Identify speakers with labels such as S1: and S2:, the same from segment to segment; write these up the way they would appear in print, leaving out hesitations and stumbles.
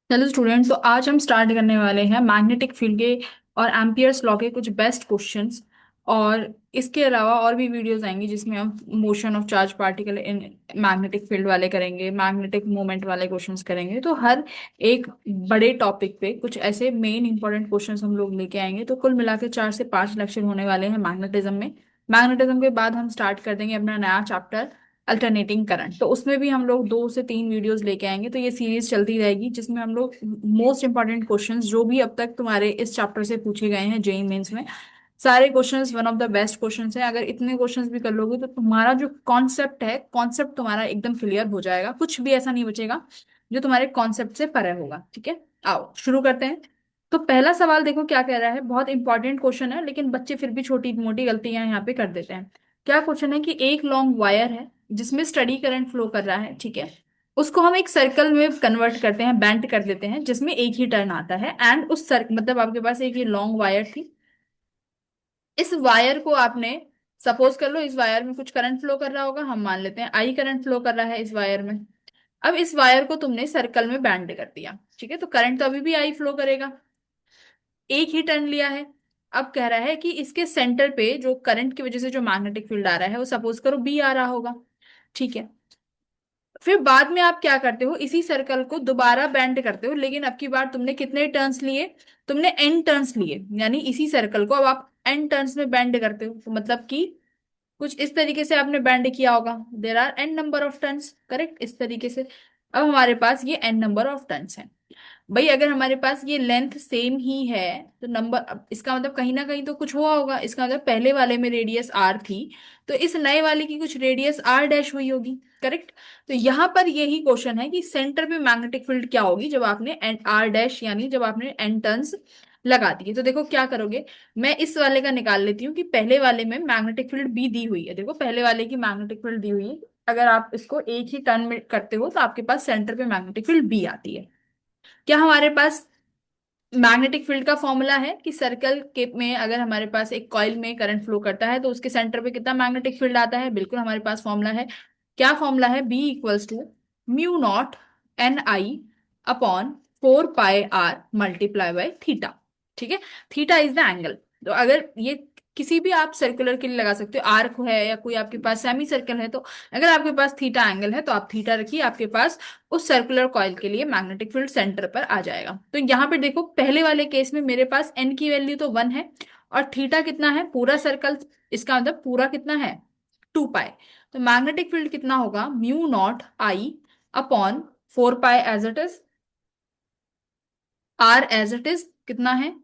S1: चलो स्टूडेंट, तो आज हम स्टार्ट करने वाले हैं मैग्नेटिक फील्ड के और एम्पियर्स लॉ के कुछ बेस्ट क्वेश्चंस। और इसके अलावा और भी वीडियोस आएंगी जिसमें हम motion of charge particle in magnetic field वाले करेंगे, मैग्नेटिक मोमेंट वाले क्वेश्चंस करेंगे। तो हर एक बड़े टॉपिक पे कुछ ऐसे मेन इंपॉर्टेंट क्वेश्चंस हम लोग लेके आएंगे। तो कुल मिला के 4 से 5 लेक्चर होने वाले हैं मैग्नेटिज्म में। मैग्नेटिज्म के बाद हम स्टार्ट कर देंगे अपना नया चैप्टर अल्टरनेटिंग करंट। तो उसमें भी हम लोग 2 से 3 वीडियोस लेके आएंगे। तो ये सीरीज चलती रहेगी जिसमें हम लोग मोस्ट इंपॉर्टेंट क्वेश्चंस जो भी अब तक तुम्हारे इस चैप्टर से पूछे गए हैं जेई मेंस में, सारे questions one of the best questions हैं। अगर इतने क्वेश्चंस भी कर लोगे तो तुम्हारा जो कॉन्सेप्ट है, कॉन्सेप्ट तुम्हारा एकदम क्लियर हो जाएगा। कुछ भी ऐसा नहीं बचेगा जो तुम्हारे कॉन्सेप्ट से परे होगा। ठीक है, आओ शुरू करते हैं। तो पहला सवाल देखो क्या कह रहा है। बहुत इंपॉर्टेंट क्वेश्चन है लेकिन बच्चे फिर भी छोटी मोटी गलतियां यहाँ पे कर देते हैं। क्या क्वेश्चन है कि एक लॉन्ग वायर है जिसमें स्टडी करंट फ्लो कर रहा है। ठीक है, उसको हम एक सर्कल में कन्वर्ट करते हैं, बेंड कर देते हैं, जिसमें एक ही टर्न आता है। एंड उस सर्क मतलब आपके पास एक ये लॉन्ग वायर थी। इस वायर को आपने, सपोज कर लो इस वायर में कुछ करंट फ्लो कर रहा होगा, हम मान लेते हैं आई करंट फ्लो कर रहा है इस वायर में। अब इस वायर को तुमने सर्कल में बैंड कर दिया। ठीक है, तो करंट तो अभी भी आई फ्लो करेगा, एक ही टर्न लिया है। अब कह रहा है कि इसके सेंटर पे जो करंट की वजह से जो मैग्नेटिक फील्ड आ रहा है वो सपोज करो बी आ रहा होगा। ठीक है, फिर बाद में आप क्या करते हो, इसी सर्कल को दोबारा बेंड करते हो, लेकिन अब की बार तुमने कितने टर्न्स लिए, तुमने एन टर्न्स लिए। यानी इसी सर्कल को अब आप एन टर्न्स में बेंड करते हो। तो मतलब कि कुछ इस तरीके से आपने बैंड किया होगा। There are N number of turns, correct, इस तरीके से। अब हमारे पास ये एन नंबर ऑफ टर्न्स है। भाई अगर हमारे पास ये लेंथ सेम ही है तो नंबर, अब इसका मतलब कहीं ना कहीं तो कुछ हुआ होगा। इसका मतलब पहले वाले में रेडियस आर थी, तो इस नए वाले की कुछ रेडियस आर डैश हुई होगी। करेक्ट। तो यहाँ पर यही क्वेश्चन है कि सेंटर पे मैग्नेटिक फील्ड क्या होगी जब आपने एन आर डैश यानी जब आपने एन टर्न्स लगा दिए। तो देखो क्या करोगे, मैं इस वाले का निकाल लेती हूँ कि पहले वाले में मैग्नेटिक फील्ड बी दी हुई है। देखो पहले वाले की मैग्नेटिक फील्ड दी हुई है, अगर आप इसको एक ही टर्न में करते हो तो आपके पास सेंटर पे मैग्नेटिक फील्ड बी आती है। क्या हमारे पास मैग्नेटिक फील्ड का फॉर्मूला है कि सर्कल के में अगर हमारे पास एक कॉइल में करंट फ्लो करता है तो उसके सेंटर पे कितना मैग्नेटिक फील्ड आता है। बिल्कुल हमारे पास फॉर्मूला है। क्या फॉर्मूला है, B equals to mu naught N I upon 4 pi R multiply by theta. ठीक है, थीटा इज द एंगल। तो अगर ये किसी भी आप सर्कुलर के लिए लगा सकते हो, आर्क है या कोई आपके पास सेमी सर्कल है, तो अगर आपके पास थीटा एंगल है तो आप थीटा रखिए, आपके पास उस सर्कुलर कॉइल के लिए मैग्नेटिक फील्ड सेंटर पर आ जाएगा। तो यहाँ पे देखो पहले वाले केस में मेरे पास एन की वैल्यू तो 1 है और थीटा कितना है, पूरा सर्कल, इसका मतलब पूरा कितना है 2 पाई। तो मैग्नेटिक फील्ड कितना होगा, mu naught I upon 4 pi as it is, R as it is कितना है,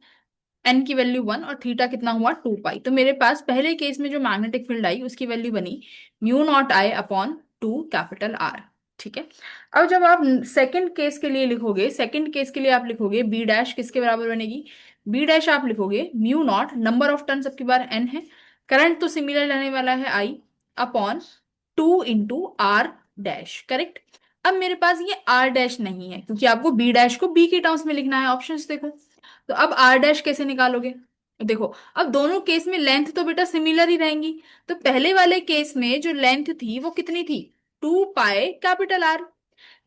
S1: एन की वैल्यू 1 और थीटा कितना हुआ 2 पाई। तो मेरे पास पहले केस में जो मैग्नेटिक फील्ड आई उसकी वैल्यू बनी mu naught I upon 2 capital R. ठीक है, अब जब आप सेकंड केस के लिए लिखोगे, सेकंड केस के लिए आप लिखोगे बी डैश किसके बराबर बनेगी, बी डैश आप लिखोगे mu naught, number of turn सबकी बार एन है, करंट तो सिमिलर रहने वाला है I, upon 2 into R dash. Correct. अब मेरे पास ये आर डैश नहीं है क्योंकि आपको बी डैश को बी के टर्म्स में लिखना है, ऑप्शंस देखो। तो अब आर डैश कैसे निकालोगे, देखो अब दोनों केस में लेंथ तो बेटा सिमिलर ही रहेंगी। तो पहले वाले केस में जो लेंथ थी वो कितनी थी, 2 पाई कैपिटल आर।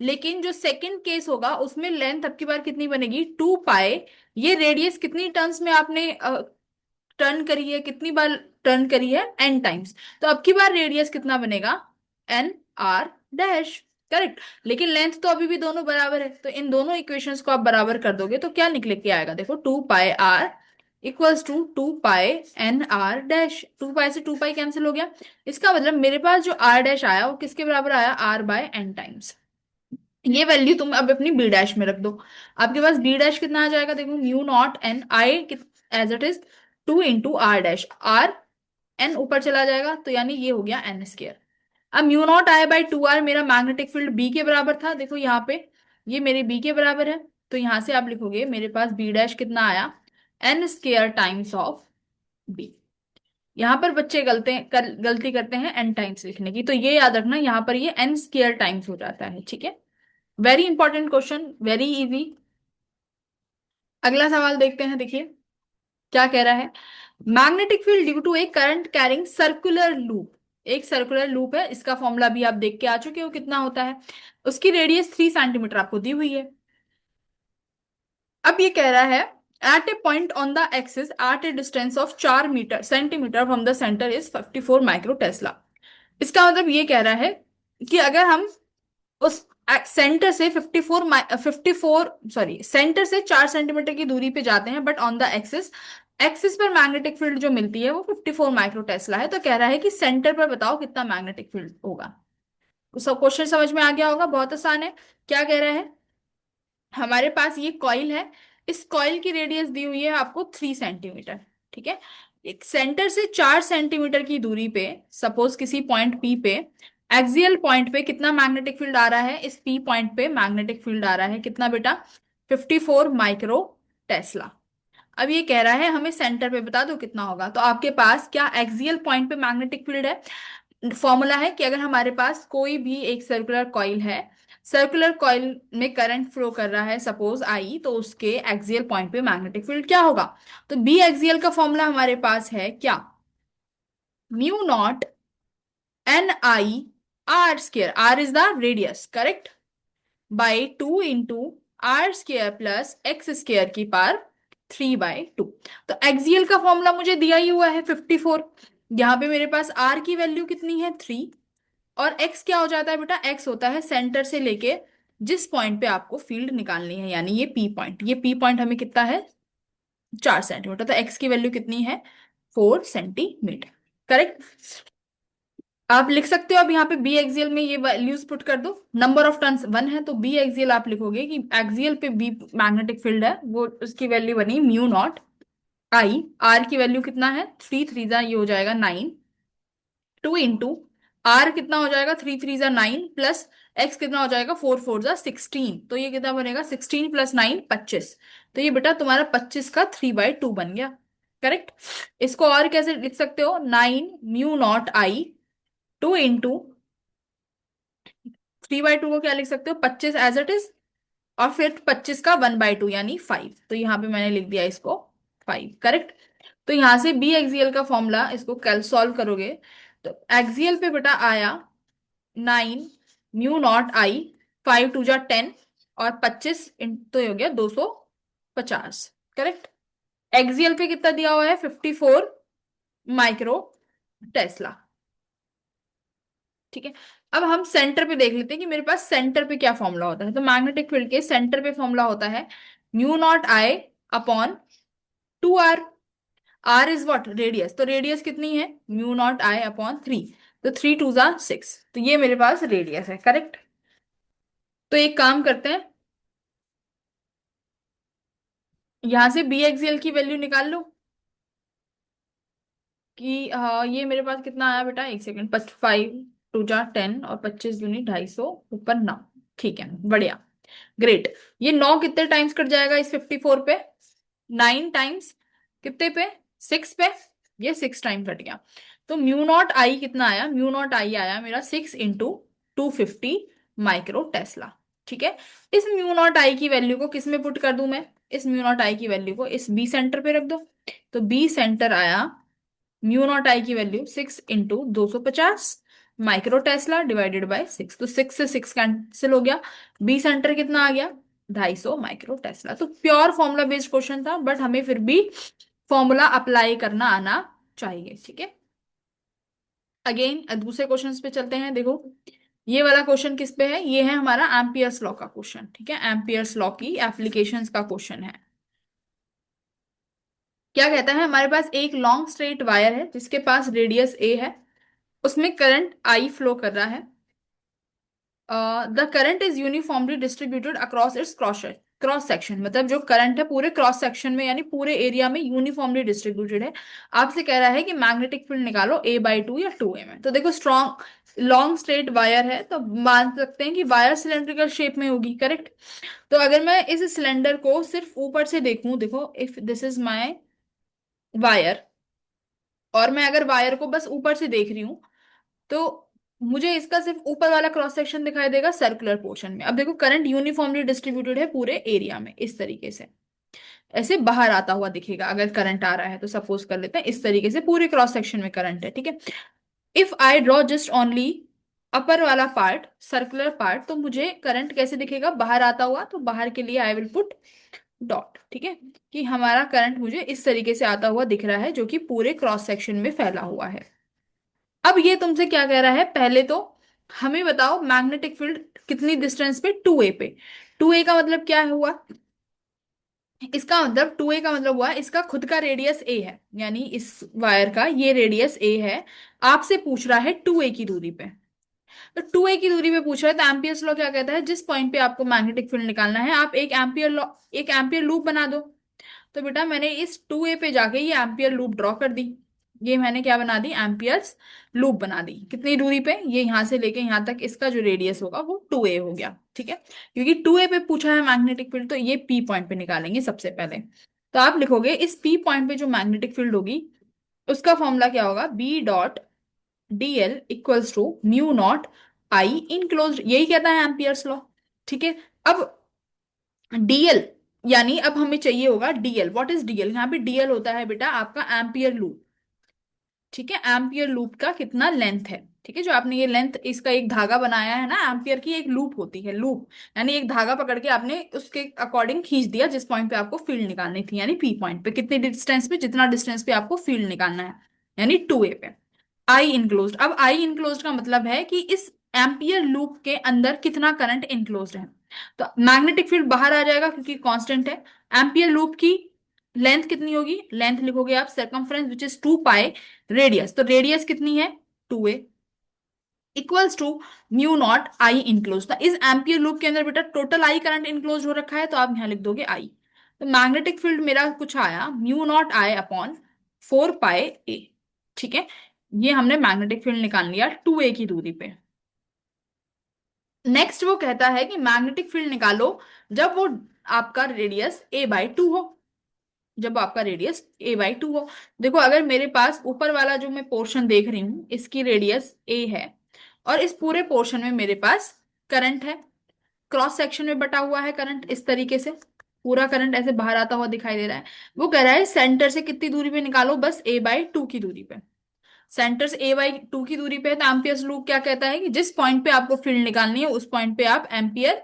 S1: लेकिन जो सेकंड केस होगा उसमें लेंथ अब की बार कितनी बनेगी 2 पाई। ये रेडियस कितनी टर्न्स में आपने टर्न करी है, कितनी बार टर्न करी है, एन टाइम्स। तो अब की बार रेडियस कितना बनेगा, एन आर डैश। करेक्ट। लेकिन लेंथ तो अभी भी दोनों बराबर है, तो इन दोनों इक्वेशंस को आप बराबर कर दोगे तो क्या निकले के आएगा, देखो 2 pi r equals to 2 pi n r dash. 2 pi से 2 पाई कैंसिल हो गया। इसका मतलब मेरे पास जो आर डैश आया वो किसके बराबर आया, आर बाय एन टाइम्स। ये वैल्यू तुम अब अपनी बी डैश में रख दो। आपके पास बी डैश कितना आ जाएगा, देखो mu naught N I as it is 2 into R dash, R N ऊपर चला जाएगा तो यानी ये हो गया एन स्क्र। अब mu naught I by 2 R मेरा मैग्नेटिक फील्ड बी के बराबर था, देखो यहाँ पे ये मेरे बी के बराबर है। तो यहां से आप लिखोगे मेरे पास बी डैश कितना आया, N square times of B. यहाँ पर बच्चे गलती करते हैं एन टाइम्स लिखने की, तो ये याद रखना यहाँ पर ये एन स्क्र टाइम्स हो जाता है। ठीक है, very important question, very easy. अगला सवाल देखते हैं, देखिए क्या कह रहा है। Magnetic field due to a current carrying circular loop, एक सर्कुलर लूप है, इसका फॉर्मूला भी आप देख के आ चुके हो कितना होता है। उसकी रेडियस 3 सेंटीमीटर आपको दी हुई है। अब ये कह रहा है at a point on the axis at a distance of 4 metre centimetre from the centre is 54 micro tesla. इसका मतलब ये कह रहा है कि अगर हम उस सेंटर से 54 सॉरी सेंटर से 4 सेंटीमीटर की दूरी पे जाते हैं, but on the axis axis पर मैग्नेटिक फील्ड जो मिलती है वो 54 माइक्रो टेस्ला है, तो कह रहा है कि सेंटर पर बताओ कितना मैग्नेटिक फील्ड होगा। सब क्वेश्चन समझ में आ गया होगा, बहुत आसान है। क्या कह रहा है, हमारे पास ये कॉइल है, इस कॉइल की रेडियस दी हुई है आपको 3 सेंटीमीटर। ठीक है, एक सेंटर से 4 सेंटीमीटर की दूरी पे सपोज किसी पॉइंट पी पे, एक्सियल पॉइंट पे कितना मैग्नेटिक फील्ड आ रहा है, इस पी पॉइंट पे मैग्नेटिक फील्ड आ रहा है कितना बेटा, 54 माइक्रो टेस्ला। अब ये कह रहा है हमें सेंटर पे बता दो कितना होगा, तो आपके पास क्या एक्सियल पॉइंट पे मैग्नेटिक फील्ड है। फॉर्मूला है कि अगर हमारे पास कोई भी एक सर्कुलर कॉइल है, सर्कुलर कॉइल में करंट फ्लो कर रहा है सपोज आई, तो उसके एक्सियल पॉइंट पे मैग्नेटिक फील्ड क्या होगा। तो बी एक्सियल का फॉर्मूला हमारे पास है क्या, mu naught N I R square, R is the radius correct, by 2 into R square plus x square की पावर 3/2। तो एक्सियल का फॉर्मूला मुझे दिया ही हुआ है 54। यहाँ पे मेरे पास आर की वैल्यू कितनी है 3, और एक्स क्या हो जाता है बेटा, एक्स होता है सेंटर से लेके जिस पॉइंट पे आपको फील्ड निकालनी है, यानी ये पी पॉइंट, ये पी पॉइंट हमें कितना है 4 सेंटीमीटर, तो एक्स की वैल्यू कितनी है 4 सेंटीमीटर करेक्ट। आप लिख सकते हो अब यहाँ पे बी एक्सियल में ये वैल्यूज पुट कर दो, नंबर ऑफ टर्न्स 1 है तो बी एक्सियल आप लिखोगे कि एक्सियल पे बी मैग्नेटिक फील्ड है, वो उसकी वैल्यू बनी म्यू नॉट आई, आर की वैल्यू कितना है 3 3 ये हो जाएगा 9, 2 इंटू आर कितना हो जाएगा 3 3 9 प्लस एक्स कितना हो जाएगा 4 4 16, तो ये कितना बनेगा 16 प्लस 9 25। तो ये बेटा तुम्हारा 25 का 3/2 बन गया करेक्ट। इसको और कैसे लिख सकते हो, 9 म्यू नॉट आई, 2 इंटू 3/2 को क्या लिख सकते हो 25 एज इट इज, और फिर 25 का 1/2 यानी 5, तो यहाँ पे मैंने लिख दिया इसको 5 करेक्ट। तो यहाँ से बी एक्सियल का फॉर्मूला इसको कल सॉल्व करोगे तो एक्सियल पे बेटा आया 9 म्यू नॉट आई, 5 2 10, और 25 तो ये हो गया 250 करेक्ट। एक्सियल पे कितना दिया हुआ है 54 माइक्रो टेस्ला। ठीक है, अब हम सेंटर पे देख लेते हैं कि मेरे पास सेंटर पे क्या फॉर्मूला होता है। तो मैग्नेटिक फील्ड के सेंटर पे फॉर्मूला होता है mu naught I upon 2 R, R is what radius, तो रेडियस कितनी है म्यू नॉट आई अपॉन 3, तो 3 2 6, तो ये मेरे पास रेडियस है करेक्ट। तो एक काम करते हैं, यहां से बी एक्सियल की वैल्यू निकाल लो कि ये मेरे पास कितना आया बेटा, एक सेकंड, 5 2 10 और 25 दूनी 250 ऊपर 9। ठीक है बढ़िया, ग्रेट। ये 9 कितने टाइम्स कट जाएगा इस 54 पे, 9 टाइम्स कितने पे 6 पे, ये 6 टाइम कट गया। तो म्यू नॉट आई कितना आया, म्यू नॉट आई आया मेरा 6 इंटू 250 माइक्रो टेस्ला। ठीक है, इस म्यू नॉट आई की वैल्यू को किस में पुट कर दूं मैं, इस म्यू नॉट आई की वैल्यू को इस बी सेंटर पे रख दो, तो बी सेंटर आया म्यू नॉट आई की value 6 into 250 micro Tesla divided by 6, तो 6 से 6 कैंसिल हो गया, बी सेंटर कितना आ गया 250 माइक्रो टेस्ला। तो प्योर फॉर्मूला बेस्ड क्वेश्चन था, बट हमें फिर भी फॉर्मूला अप्लाई करना आना चाहिए। ठीक है, अगेन दूसरे क्वेश्चंस पे चलते हैं। देखो ये वाला क्वेश्चन किस पे है, ये है हमारा एम्पियर्स लॉ का क्वेश्चन। ठीक है, एम्पियर्स लॉ की एप्लीकेशंस का क्वेश्चन है। क्या कहता है, हमारे पास एक लॉन्ग स्ट्रेट वायर है जिसके पास रेडियस ए है, उसमें करंट आई फ्लो कर रहा है, the current is uniformly distributed across its cross section, मतलब जो करंट है पूरे क्रॉस सेक्शन में यानी पूरे एरिया में यूनिफॉर्मली डिस्ट्रीब्यूटेड है। आपसे कह रहा है कि मैग्नेटिक फील्ड निकालो A/2 या 2A में। तो देखो स्ट्रॉन्ग लॉन्ग स्ट्रेट वायर है तो मान सकते हैं कि वायर सिलेंड्रिकल शेप में होगी करेक्ट। तो अगर मैं इस सिलेंडर को सिर्फ ऊपर से देखूं, देखो if this is my wire, और मैं अगर वायर को बस ऊपर से देख रही हूँ, तो मुझे इसका सिर्फ ऊपर वाला क्रॉस सेक्शन दिखाई देगा सर्कुलर पोर्शन में। अब देखो करंट यूनिफॉर्मली डिस्ट्रीब्यूटेड है पूरे एरिया में, इस तरीके से ऐसे बाहर आता हुआ दिखेगा अगर करंट आ रहा है, तो सपोज कर लेते हैं इस तरीके से पूरे क्रॉस सेक्शन में करंट है। ठीक है, if I draw just only upper वाला पार्ट सर्कुलर पार्ट, तो मुझे करंट कैसे दिखेगा बाहर आता हुआ, तो बाहर के लिए आई विल पुट डॉट, ठीक है, कि हमारा करंट मुझे इस तरीके से आता हुआ दिख रहा है जो कि पूरे क्रॉस सेक्शन में फैला हुआ है। अब ये तुमसे क्या कह रहा है, पहले तो हमें बताओ मैग्नेटिक फील्ड कितनी डिस्टेंस पे, 2a पे। 2a का मतलब क्या हुआ, इसका मतलब 2a का मतलब हुआ इसका खुद का रेडियस a है, यानी इस वायर का ये रेडियस a है। आपसे पूछ रहा है 2a की दूरी पे। तो 2a की दूरी पे पूछ रहा है, तो एम्पियर्स लॉ क्या कहता है, जिस पॉइंट पे आपको मैग्नेटिक फील्ड निकालना है आप एक एम्पियर लॉ, एक एम्पियर लूप बना दो। तो बेटा मैंने इस 2a पे जाके ये एम्पियर लूप ड्रॉ कर दी। ये मैंने क्या बना दी, एम्पियर्स लूप बना दी। कितनी दूरी पे, ये यहां से लेके यहां तक इसका जो रेडियस होगा वो 2a हो गया, ठीक है। क्योंकि 2a पे पूछा है मैग्नेटिक फील्ड, तो ये p पॉइंट पे निकालेंगे सबसे पहले। तो आप लिखोगे इस p पॉइंट पे जो मैग्नेटिक फील्ड होगी उसका फॉर्मूला क्या होगा, b dot dl equals to mu naught I enclosed, यही कहता है एम्पियर्स लॉ, ठीक है। अब डीएल, यानी अब हमें चाहिए होगा डीएल। व्हाट इज डीएल, यहाँ पे डीएल होता है बेटा आपका एम्पियर लूप, ठीक है। एम्पियर लूप का कितना लेंथ है, ठीक है, जो आपने ये लेंथ इसका एक धागा बनाया है ना, एम्पियर की एक लूप होती है, लूप यानी एक धागा पकड़ के आपने उसके अकॉर्डिंग खींच दिया जिस पॉइंट पे आपको फील्ड निकालनी थी, यानी पी पॉइंट पे कितनी डिस्टेंस पे, जितना डिस्टेंस पे आपको फील्ड निकालना है, यानी 2a पे। आई इनक्लोज्ड, अब आई इनक्लोज्ड का मतलब है कि इस एम्पियर लूप के अंदर कितना करंट इनक्लोज्ड है। तो मैग्नेटिक फील्ड बाहर आ जाएगा क्योंकि कांस्टेंट है। एम्पियर लूप की लेंथ कितनी होगी, लेंथ लिखोगे आप circumference which is 2 pi, radius, तो रेडियस कितनी है 2a, equals to mu naught I enclose. इस एम्पियर लूप के अंदर बेटा टोटल आई करंट इंक्लोज हो रखा है, तो आप यहां लिख दोगे आई। तो मैग्नेटिक फील्ड मेरा कुछ आया म्यू नॉट आई अपॉन 4 पाई ए, ठीक है। ये हमने मैग्नेटिक फील्ड निकाल लिया 2a की दूरी पे। नेक्स्ट वो कहता है कि मैग्नेटिक फील्ड निकालो जब वो आपका रेडियस a/2 हो, जब आपका रेडियस a/2 हो। देखो अगर मेरे पास ऊपर वाला जो मैं पोर्शन देख रही हूँ इसकी रेडियस a है, और इस पूरे पोर्शन में मेरे पास करंट है, क्रॉस सेक्शन में बटा हुआ है करंट इस तरीके से, पूरा करंट ऐसे बाहर आता हुआ दिखाई दे रहा है। वो कह रहा है सेंटर से कितनी दूरी पे निकालो, बस a/2 की दूरी पे। सेंटर से a/2 की दूरी पे है, तो एम्पियर्स लूप क्या कहता है कि जिस पॉइंट पे आपको फील्ड निकालनी है उस पॉइंट पे आप एम्पियर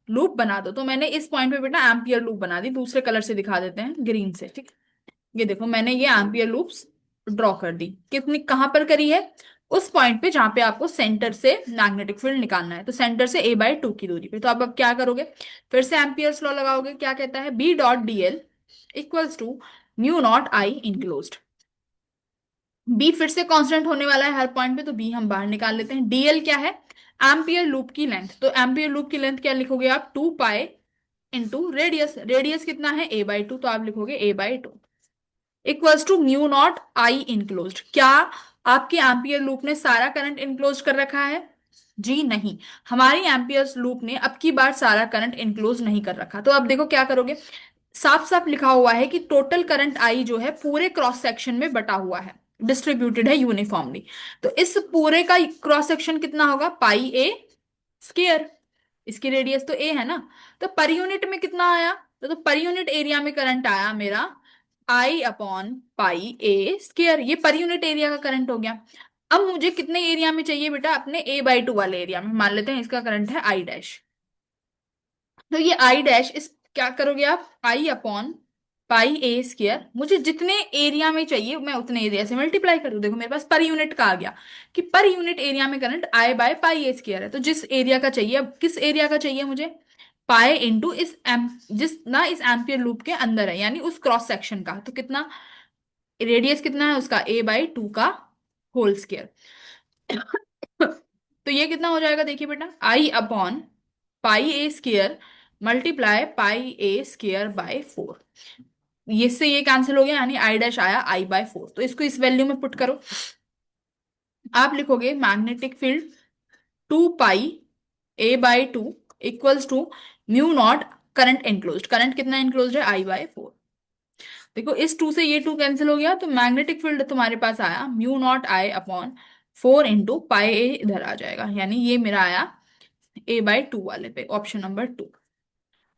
S1: लूप बना दो। तो मैंने इस पॉइंट पे बेटा एम्पियर लूप बना दी, दूसरे कलर से दिखा देते हैं, ग्रीन से, ठीक। ये देखो मैंने ये एम्पियर लूप्स ड्रॉ कर दी, कितनी कहां पर करी है, उस पॉइंट पे जहां पे आपको सेंटर से मैग्नेटिक फील्ड निकालना है, तो सेंटर से a/2 की दूरी पे। तो अब क्या करोगे, फिर से एम्पियर्स लॉ लगाओगे, क्या कहता है b dot dl equals to mu naught I enclosed. B फिर से कांस्टेंट होने वाला है हर पॉइंट पे, तो बी हम बाहर निकाल लेते हैं। डीएल क्या है, एम्पियर लूप की लेंथ, तो एम्पियर लूप की लेंथ क्या लिखोगे आप, 2 पाई इंटू रेडियस, रेडियस कितना है a/2, तो आप लिखोगे a/2 equals to mu naught I enclosed. क्या आपके एम्पियर लूप ने सारा करंट इनक्लोज कर रखा है, जी नहीं, हमारी एम्पियर लूप ने अब की बार सारा करंट इनक्लोज नहीं कर रखा। तो अब देखो क्या करोगे, साफ साफ लिखा हुआ है कि टोटल करंट आई जो है पूरे क्रॉस सेक्शन में बटा हुआ है, डिस्ट्रीब्यूटेड है यूनिफॉर्मली। तो इस पूरे का क्रॉस सेक्शन कितना होगा, पाई ए स्क्वायर, इसकी रेडियस तो ए है ना। तो पर यूनिट में कितना आया, तो पर यूनिट एरिया में करंट आया मेरा आई अपॉन पाई ए स्क्वायर, ये पर यूनिट एरिया का करंट हो गया। अब मुझे कितने एरिया में चाहिए बेटा, अपने a/2 वाले एरिया में, मान लेते हैं इसका करंट है आई डैश। तो ये आई डैश इस क्या करोगे आप, आई अपॉन पाई ए स्क्वायर, मुझे जितने एरिया में चाहिए मैं उतने एरिया से मल्टीप्लाई कर दूं। देखो मेरे पास पर यूनिट का आ गया कि पर यूनिट एरिया में current I by pi a square है, तो जिस एरिया का चाहिए, अब किस एरिया का चाहिए मुझे, पाई इंटू इस एम, जिस ना इस एम्पियर लूप के अंदर है, यानी उस क्रॉस सेक्शन का, तो कितना रेडियस कितना है उसका a/2 का होल स्क्वायर। तो ये कितना हो जाएगा, देखिए बेटा I upon pi a square multiply pi a square by 4, ये से ये कैंसिल हो गया, यानी आई डैश आया I/4। तो इसको इस वैल्यू में पुट करो, आप लिखोगे magnetic field 2 pi a/2 equals to mu naught current enclosed, current कितना एनक्लोज्ड है I/4। देखो इस 2 से ये 2 कैंसिल हो गया, तो मैग्नेटिक फील्ड तुम्हारे पास आया mu naught I upon 4 into pi ए, इधर आ जाएगा, यानी ये मेरा आया a/2 वाले पे, ऑप्शन नंबर 2।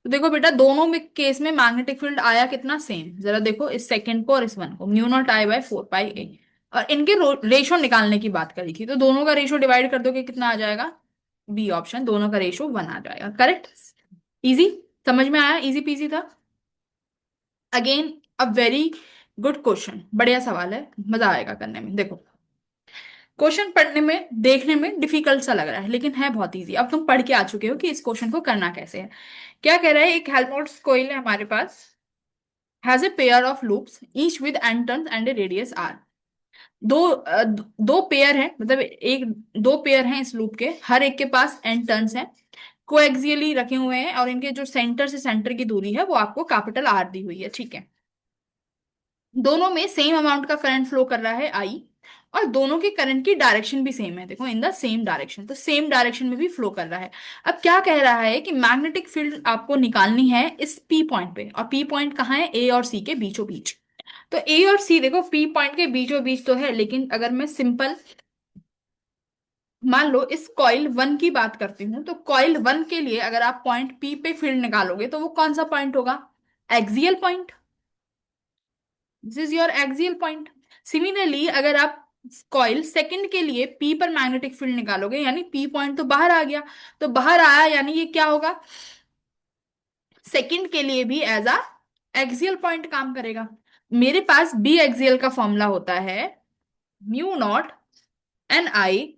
S1: तो देखो बेटा दोनों में केस में मैग्नेटिक फील्ड आया कितना सेम, जरा देखो इस सेकंड को और इस वन को, म्यू नॉट आई बाय 4 पाई ए, और इनके रेशो निकालने की बात करी थी, तो दोनों का रेशो डिवाइड कर दोगे कितना आ जाएगा, बी ऑप्शन, दोनों का रेशो 1 आ जाएगा, करेक्ट। इजी, समझ में आया, इजी पीजी था। Again a very good question, बढ़िया सवाल है, मजा आएगा करने में। देखो, क्वेश्चन पढ़ने में देखने में डिफिकल्ट सा लग रहा है लेकिन है बहुत इजी। अब तुम पढ़ के आ चुके हो कि इस क्वेश्चन को करना कैसे है। क्या कह रहा है, एक हेल्महोल्ट्ज कॉइल है हमारे पास, has a pair of loops each with n turns and a radius R. दो पेयर हैं, मतलब एक दो पेयर हैं इस लूप के, हर एक के पास एन टर्न्स हैं, कोएक्सियली रखे हुए हैं, और इनके जो सेंटर से सेंटर की दूरी है वो आपको कैपिटल आर दी हुई है, ठीक है। दोनों में सेम अमाउंट का करंट फ्लो कर रहा है आई, और दोनों के करंट की डायरेक्शन भी सेम है, देखो इन द सेम डायरेक्शन, तो सेम डायरेक्शन में भी फ्लो कर रहा है। अब क्या कह रहा है कि मैग्नेटिक फील्ड आपको निकालनी है इस पी पॉइंट पे, और पी पॉइंट कहाँ है, ए और सी के बीचों बीच। तो ए और सी देखो पी पॉइंट के बीचों बीच तो है, लेकिन अगर मैं सिंपल मान लो इस कॉइल वन की बात करती हूँ, तो कॉइल वन के लिए अगर आप पॉइंट पी पे फील्ड निकालोगे तो वो कौन सा पॉइंट होगा, axial point. This is your axial point. Similarly अगर आप कॉइल सेकंड के लिए पी पर मैग्नेटिक फील्ड निकालोगे, यानी पी पॉइंट तो बाहर आ गया, तो बाहर आया यानी ये क्या होगा, सेकंड के लिए भी एज अ एक्सियल पॉइंट काम करेगा। मेरे पास बी एक्सियल का फॉर्मूला होता है mu naught N I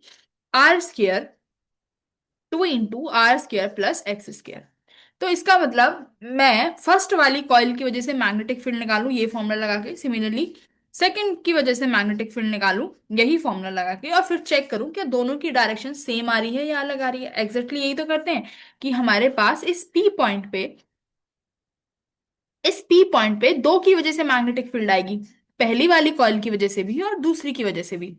S1: are square 2 × r² plus x²। तो इसका मतलब मैं फर्स्ट वाली कॉइल की वजह से मैग्नेटिक फील्ड निकालूं ये फॉर्मूला लगा के, सिमिलरली सेकंड की वजह से मैग्नेटिक फील्ड निकालूं यही फॉर्मूला लगा के, और फिर चेक करूं कि दोनों की डायरेक्शन सेम आ रही है या अलग आ रही है। एग्जैक्टली यही तो करते हैं कि हमारे पास इस पी पॉइंट पे दो की वजह से मैग्नेटिक फील्ड आएगी, पहली वाली कॉइल की वजह से भी और दूसरी की वजह से भी।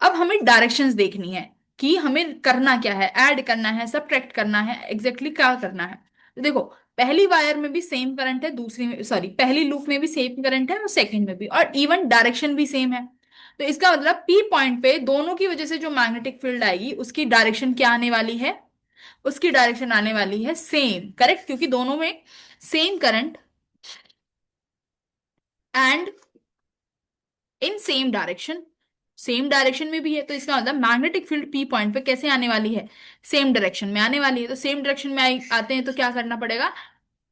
S1: अब हमें डायरेक्शंस देखनी है कि हमें करना क्या है, ऐड करना है, सबट्रैक्ट करना है, एग्जैक्टली क्या करना है। तो देखो, पहली वायर में भी सेम करंट है, दूसरी में सॉरी पहली लूप में भी सेम करंट है और सेकंड में भी, और इवन डायरेक्शन भी सेम है। तो इसका मतलब पी पॉइंट पे दोनों की वजह से जो मैग्नेटिक फील्ड आएगी उसकी डायरेक्शन क्या आने वाली है, उसकी डायरेक्शन आने वाली है सेम, करेक्ट, क्योंकि दोनों में same current and in same direction, same direction में भी है, तो इसका मतलब मैग्नेटिक फील्ड पी पॉइंट पे कैसे आने वाली है, सेम डायरेक्शन में आने वाली है। तो सेम डायरेक्शन में आते हैं तो क्या करना पड़ेगा,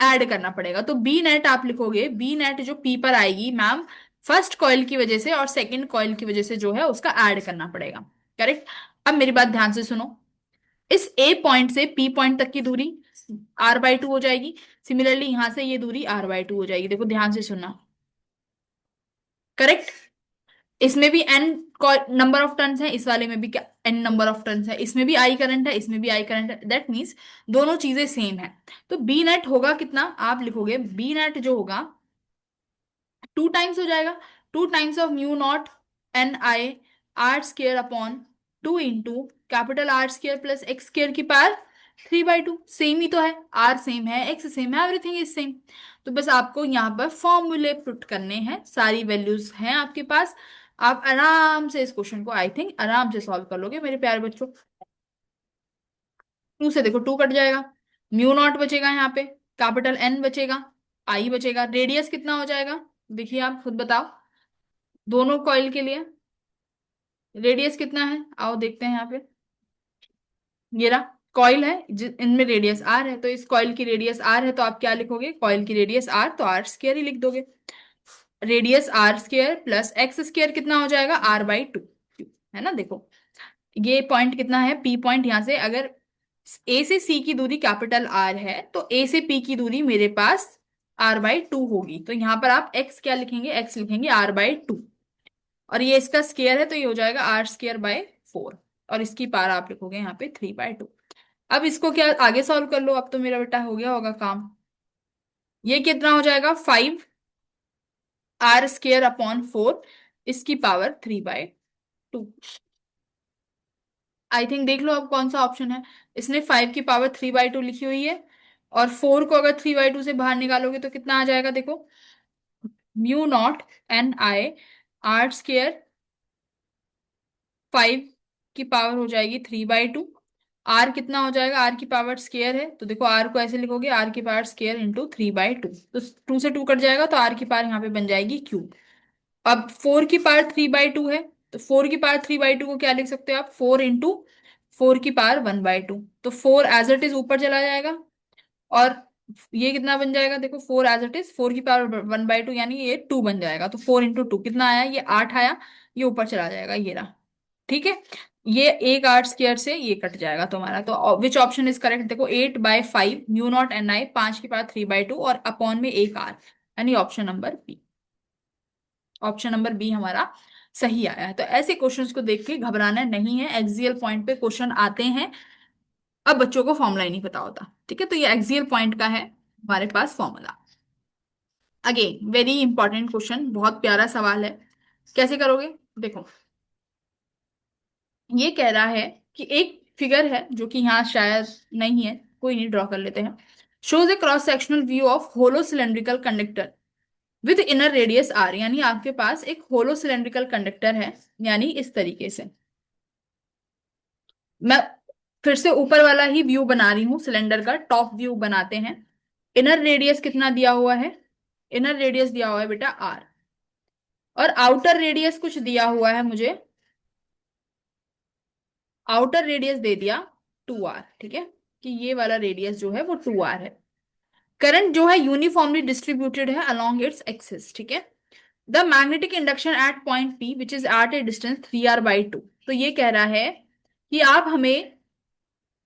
S1: ऐड करना पड़ेगा। तो बी नेट आप लिखोगे, बी नेट जो पी पर आएगी मैम, फर्स्ट कॉइल की वजह से और सेकंड कॉइल की वजह से जो है उसका ऐड करना पड़ेगा, करेक्ट। अब मेरी बात ध्यान से सुनो, इस ए पॉइंट से पी पॉइंट तक की दूरी r/2 हो जाएगी, सिमिलरली यहां से ये दूरी r/2 हो जाएगी, देखो ध्यान से सुनना, करेक्ट। इसमें भी n नंबर ऑफ टर्न्स है, इस वाले में भी क्या n नंबर ऑफ टर्न्स है, इसमें भी आई करंट है, इसमें भी आई करंट है, दैट मीन्स दोनों चीजें सेम है। तो बी नेट होगा कितना, आप लिखोगे बी नेट जो होगा 2 टाइम्स हो जाएगा, 2 times of mu naught N I r² upon 2 × R² plus x² की पावर 3/2, सेम ही तो है, r सेम है, x सेम है, एवरीथिंग इज सेम। तो बस आपको यहाँ पर फॉर्मूले पुट करने हैं, सारी वैल्यूज हैं आपके पास, आप आराम से इस क्वेश्चन को आई थिंक आराम से सॉल्व कर लोगे मेरे प्यारे बच्चों। 2 से देखो 2 कट जाएगा, म्यू नॉट बचेगा यहाँ पे, कैपिटल N बचेगा, आई बचेगा, रेडियस कितना हो जाएगा, देखिए आप खुद बताओ, दोनों कॉइल के लिए रेडियस कितना है, आओ देखते हैं यहाँ पे। ये रहा कॉइल है, इनमें रेडियस आर है, तो इस कॉइल की रेडियस आर है, तो आप क्या लिखोगे, कॉइल की रेडियस आर तो r² ही लिख दोगे, रेडियस r² प्लस x² कितना हो जाएगा, r/2, है ना। देखो ये पॉइंट कितना है, पी पॉइंट, यहां से अगर ए से सी की दूरी कैपिटल आर है तो ए से पी की दूरी मेरे पास r/2 होगी, तो यहां पर आप x क्या लिखेंगे, x लिखेंगे r/2, और ये इसका स्केयर है तो ये हो जाएगा r²/4, और इसकी पार आप लिखोगे यहाँ पे 3/2। अब इसको क्या आगे सॉल्व कर लो, अब तो मेरा बेटा हो गया होगा काम। ये कितना हो जाएगा, 5 r² अपॉन 4, इसकी पावर 3/2। आई थिंक देख लो अब कौन सा ऑप्शन है, इसने 5 की पावर 3/2 लिखी हुई है, और 4 को अगर 3/2 से बाहर निकालोगे तो कितना आ जाएगा, देखो म्यू नॉट एन आई r² 5 की पावर हो जाएगी 3/2, आर कितना हो जाएगा, आर की पावर स्केयर है, तो देखो आर को ऐसे लिखोगे, आर की पावर स्केयर इंटू 3/2, तो 2 से 2 कट जाएगा, तो आर की पावर यहाँ पे बन जाएगी क्यूब। अब 4 की पावर 3/2 है, तो 4 की पावर 3/2 को क्या लिख सकते हो आप, 4 × 4 की पावर 1/2, तो 4 एज इट इज ऊपर चला जाएगा, और ये कितना बन जाएगा, देखो 4 एज इट इज, 4 की पावर 1/2, यानी ये 2 बन जाएगा। तो 4 × 2 कितना आया, ये 8 आया। ये ऊपर चला जाएगा, ये रहा। ठीक है। ये एक आर स्क्वायर से ये कट जाएगा तुम्हारा। तो विच ऑप्शन इज करेक्ट, देखो 8/5 μ0 ni, 5 की पावर 3/2 और अपॉन में एक आर, यानी option number B. Option number B हमारा सही आया है। तो ऐसे क्वेश्चंस को देख के घबराना नहीं है, एक्सियल पॉइंट पे क्वेश्चन आते हैं। अब बच्चों को फॉर्मूला ही नहीं पता होता, ठीक है। तो ये एक्सियल पॉइंट का है हमारे पास formula. Again very important question, बहुत प्यारा सवाल है। कैसे करोगे, देखो ये कह रहा है कि एक फिगर है जो कि यहाँ शायद नहीं है, कोई नहीं, ड्रॉ कर लेते हैं। Shows a cross sectional view of hollow cylindrical conductor with inner radius R, यानी आपके पास एक होलो सिलेंड्रिकल कंडक्टर है, यानी इस तरीके से। मैं फिर से ऊपर वाला ही व्यू बना रही हूँ, सिलेंडर का टॉप व्यू बनाते हैं। इनर रेडियस कितना दिया हुआ है, इनर रेडियस दिया हुआ है बेटा आर, और आउटर रेडियस कुछ दिया हुआ है मुझे, आउटर रेडियस दे दिया 2r, ठीक है, कि ये वाला रेडियस जो है वो 2r है। करंट जो है यूनिफॉर्मली डिस्ट्रीब्यूटेड है अलोंग इट्स एक्सिस, ठीक है। The magnetic induction at point P which is at a distance 3r/2। तो ये कह रहा है कि आप हमें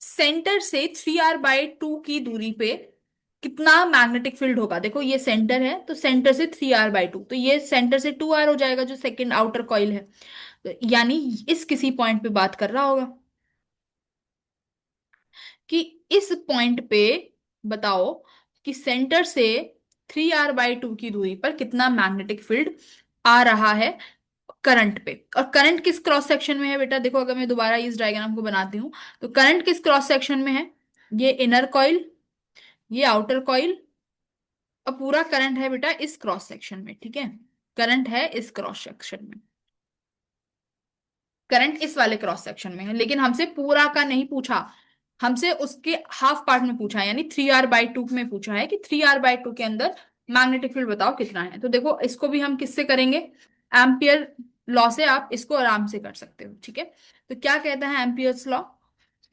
S1: सेंटर से 3r/2 की दूरी पे कितना मैग्नेटिक फील्ड होगा। देखो ये सेंटर है, तो सेंटर से 3r/2, तो ये सेंटर से 2r हो जाएगा, जो सेकंड आउटर कॉइल है। तो यानी इस किसी पॉइंट पे बात कर रहा होगा कि इस पॉइंट पे बताओ कि सेंटर से 3r/2 की दूरी पर कितना मैग्नेटिक फील्ड आ रहा है करंट पे। और करंट किस क्रॉस सेक्शन में है बेटा, देखो अगर मैं दोबारा इस डायग्राम को बनाती हूँ, तो करंट किस क्रॉस सेक्शन में है, ये इनर कॉइल, ये आउटर कॉइल, और पूरा करंट है बेटा इस क्रॉस सेक्शन में, ठीक है। करंट है इस क्रॉस सेक्शन में, करंट इस वाले क्रॉस सेक्शन में है, लेकिन हमसे पूरा का नहीं पूछा, हमसे उसके हाफ पार्ट में पूछा है, यानी 3r/2 में पूछा है कि 3r/2 के अंदर मैग्नेटिक फील्ड बताओ कितना है। तो देखो इसको भी हम किससे करेंगे, एम्पियर लॉ से, आप इसको आराम से कर सकते हो, ठीक है। तो क्या कहता है Ampere's law,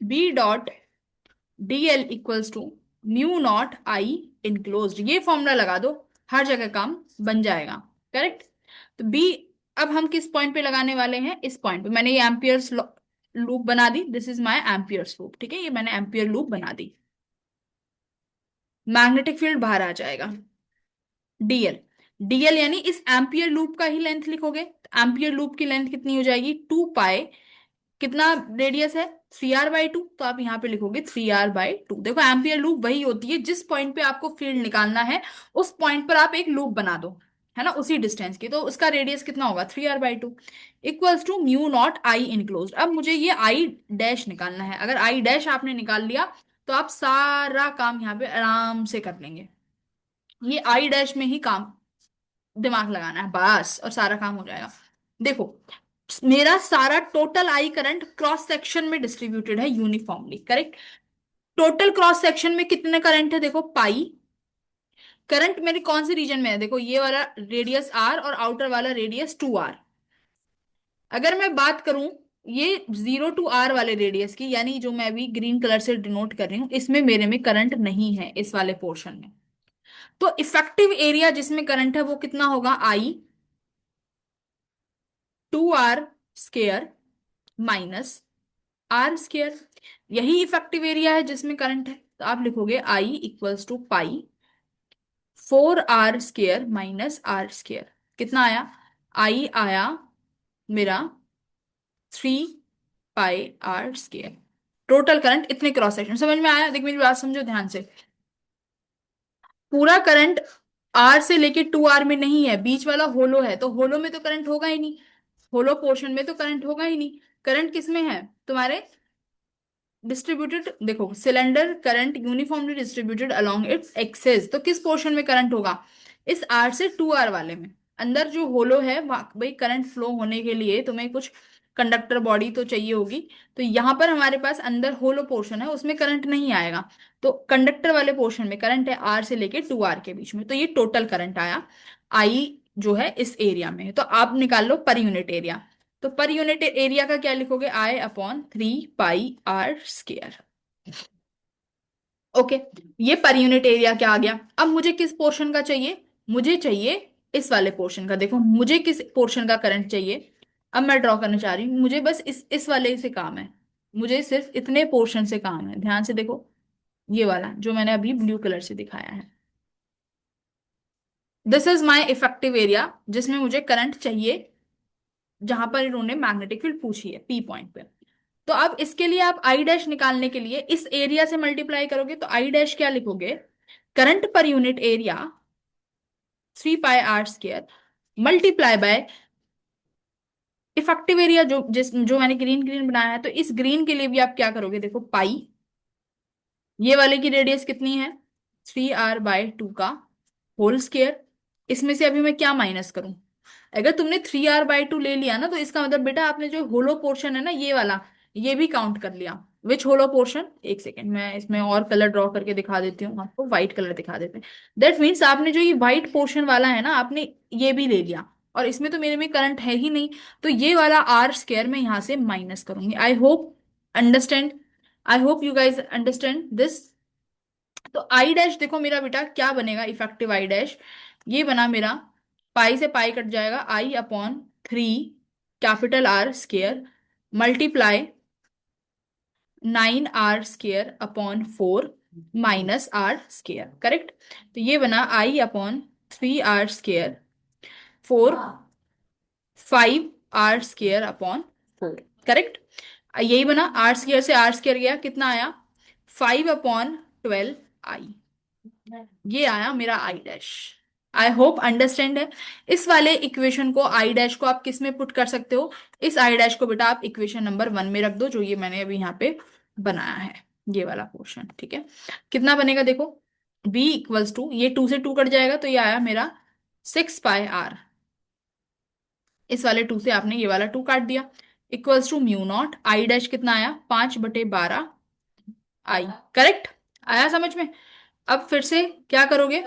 S1: B.dl = μ0I enclosed, ये फॉर्मूला लगा दो, हर जगह काम बन जाएगा, करेक्ट। तो बी, अब हम किस पॉइंट पे लगाने वाले हैं, इस पॉइंट पे मैंने ये एम्पियर्स लूप बना दी, this is my Ampere's loop, ठीक है, ये मैंने एम्पियर लूप बना दी। मैग्नेटिक फील्ड बाहर आ जाएगा, डीएल, डीएल यानी इस एम्पियर लूप का ही लेंथ लिखोगे, तो एम्पियर लूप की लेंथ कितनी हो जाएगी, 2 पाई, कितना रेडियस है 3r/2, तो आप यहाँ पे लिखोगे 3r/2। देखो एम्पियर लूप वही होती है, जिस पॉइंट पे आपको फील्ड निकालना है उस पॉइंट पर आप एक लूप बना दो, है ना, उसी डिस्टेंस की, तो उसका रेडियस कितना होगा 3r/2 equals to μ0I enclose. अब मुझे ये आई डैश निकालना है, अगर आई डैश आपने निकाल लिया तो आप सारा काम यहाँ पे आराम से कर लेंगे। ये आई डैश में ही काम दिमाग लगाना है बस, और सारा काम हो जाएगा। देखो मेरा सारा total I current cross section में डिस्ट्रीब्यूटेड है uniformly, correct. Total cross section में कितने करंट है, देखो पाई। करंट मेरे कौन से रीजन में है, देखो ये वाला रेडियस आर और आउटर वाला रेडियस 2r। अगर मैं बात करूं ये 0 to r वाले रेडियस की, यानी जो मैं अभी ग्रीन कलर से डिनोट कर रही हूं, इसमें मेरे में करंट नहीं है इस वाले पोर्शन में। तो इफेक्टिव एरिया जिसमें करंट है वो कितना होगा, आई 2r² माइनस r²। यही इफेक्टिव एरिया है जिसमें करंट है, तो आप लिखोगे I equals to pi 4r² - r²। कितना आया, आई आया मेरा 3 πr²। टोटल करंट इतने क्रॉस सेक्शन, समझ में आया, देख मेरी बात समझो ध्यान से। पूरा करंट आर से लेके 2r में नहीं है, बीच वाला होलो है, तो होलो में तो करंट होगा ही नहीं, होलो पोर्शन में तो करंट होगा ही नहीं। करंट किस में है तुम्हारे, डिस्ट्रीब्यूटेड, देखो cylinder current uniformly distributed along its axis, तो किस पोर्शन में करंट होगा, इस आर से 2r वाले में। अंदर जो होलो है भाई, करंट फ्लो होने के लिए तुम्हें कुछ कंडक्टर बॉडी तो चाहिए होगी, तो यहाँ पर हमारे पास अंदर होलो पोर्शन है, उसमें करंट नहीं आएगा। तो कंडक्टर वाले पोर्शन में करंट है आर से लेके 2r के बीच में, तो ये टोटल करंट आया आई जो है इस एरिया में है। तो आप निकाल लो पर यूनिट एरिया, तो पर यूनिट एरिया का क्या लिखोगे, I/3 πr²। ओके, ये पर यूनिट एरिया क्या आ गया। अब मुझे किस पोर्शन का चाहिए, मुझे चाहिए इस वाले पोर्शन का। देखो मुझे किस पोर्शन का करंट चाहिए, अब मैं ड्रॉ करना चाह रही हूँ। मुझे बस इस वाले से काम है, मुझे सिर्फ इतने पोर्शन से काम है। ध्यान से देखो, ये वाला जो मैंने अभी ब्लू कलर से दिखाया है, this is my effective area जिसमें मुझे करंट चाहिए, जहां पर इन्होंने मैग्नेटिक फील्ड पूछी है पी पॉइंट पे। तो अब इसके लिए आप आई डैश निकालने के लिए इस एरिया से मल्टीप्लाई करोगे, तो आई डैश क्या लिखोगे, current per unit area 3 πr² multiply by effective area, जो मैंने ग्रीन ग्रीन बनाया है। तो इस ग्रीन के लिए भी आप क्या करोगे, देखो पाई, ये वाले की रेडियस कितनी है, 3r/2 का होल स्क्वायर। इसमें से अभी मैं क्या माइनस करूं, अगर तुमने 3r/2 ले लिया ना, तो इसका मतलब बेटा आपने जो होलो पोर्शन है ना ये वाला, ये भी काउंट कर लिया। विच होलो पोर्शन, एक सेकेंड मैं इसमें और कलर ड्रॉ करके दिखा देती हूँ आपको, व्हाइट कलर दिखा देते हैं। दैट मीन्स आपने जो ये व्हाइट पोर्शन वाला है ना, आपने ये भी ले लिया, और इसमें तो मेरे में करंट है ही नहीं, तो ये वाला r² मैं यहां से माइनस करूंगी। I hope understand, I hope you guys understand this. तो आई डैश देखो मेरा बेटा क्या बनेगा, इफेक्टिव आई डैश ये बना मेरा, पाई से पाई कट जाएगा, I/3 capital R² multiply 9r² upon 4 minus r², correct. तो ये बना I/3r², 4 5r² अपॉन 4, करेक्ट। यही बना, r² से r² गया, कितना आया, 5/12 I, ये आया मेरा I dash. I hope understand है। इस वाले इक्वेशन को, आई डैश को आप किस में पुट कर सकते हो, इस आई डैश को बेटा आप इक्वेशन नंबर 1 में रख दो, जो ये मैंने अभी यहाँ पे बनाया है, ये वाला पोर्शन, ठीक है। कितना बनेगा देखो, B = ये 2 से 2 कट जाएगा, तो ये आया मेरा 6 πr, इस वाले 2 से आपने ये वाला 2 काट दिया, = μ0, आई डैश कितना आया, 5/12 I, करेक्ट। आया समझ में। अब फिर से क्या करोगे,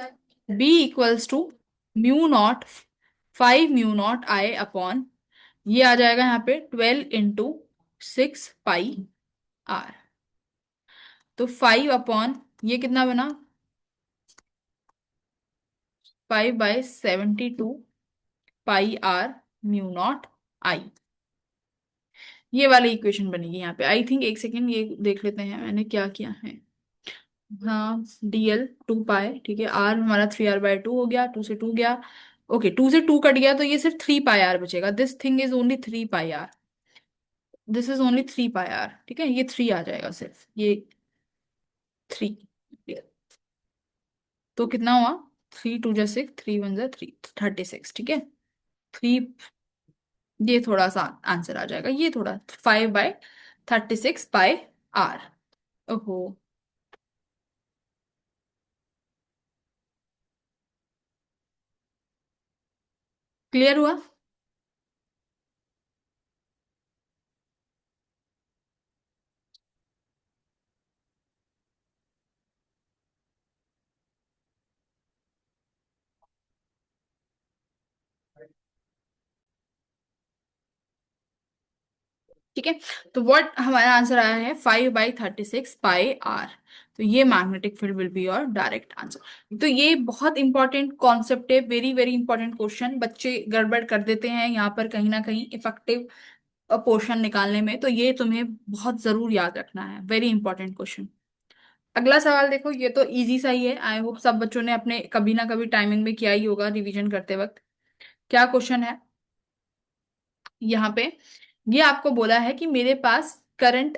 S1: B = μ0, 5 μ0 I अपॉन, ये आ जाएगा यहाँ पे 12 × 6 πr, तो 5 अपॉन, ये कितना बना, 5/72 πr μ0 I, ये वाली इक्वेशन बनेगी यहाँ पे। आई थिंक, एक सेकेंड ये देख लेते हैं मैंने क्या किया है। हाँ, DL 2 π, ठीक है, R हमारा 3r/2 हो गया, 2 से 2 गया, ओके 2 से 2 कट गया, तो ये सिर्फ 3 πr बचेगा। This thing is only 3 πr, this is only 3 πr, ठीक है, ये 3 आ जाएगा सिर्फ, ये 3। तो कितना हुआ, 3 × 2 = 6, 3 × 1 = 3, 36, ठीक है। थ्री, ये थोड़ा सा आंसर आ जाएगा, ये थोड़ा 5/36 πr। ओहो, क्लियर हुआ। ठीक है, तो व्हाट हमारा आंसर आया है, 5/36 πr। तो ये magnetic field will be your direct answer. तो ये बहुत इंपॉर्टेंट कॉन्सेप्ट है, वेरी वेरी इंपॉर्टेंट क्वेश्चन, बच्चे गड़बड़ कर देते हैं यहाँ पर कहीं ना कहीं इफेक्टिव पोर्शन निकालने में, तो ये तुम्हें बहुत जरूर याद रखना है, वेरी इंपॉर्टेंट क्वेश्चन। अगला सवाल देखो, ये तो इजी सा ही है, आई होप सब बच्चों ने अपने कभी ना कभी टाइमिंग में किया ही होगा रिवीजन करते वक्त। क्या क्वेश्चन है यहाँ पे, ये आपको बोला है कि मेरे पास करंट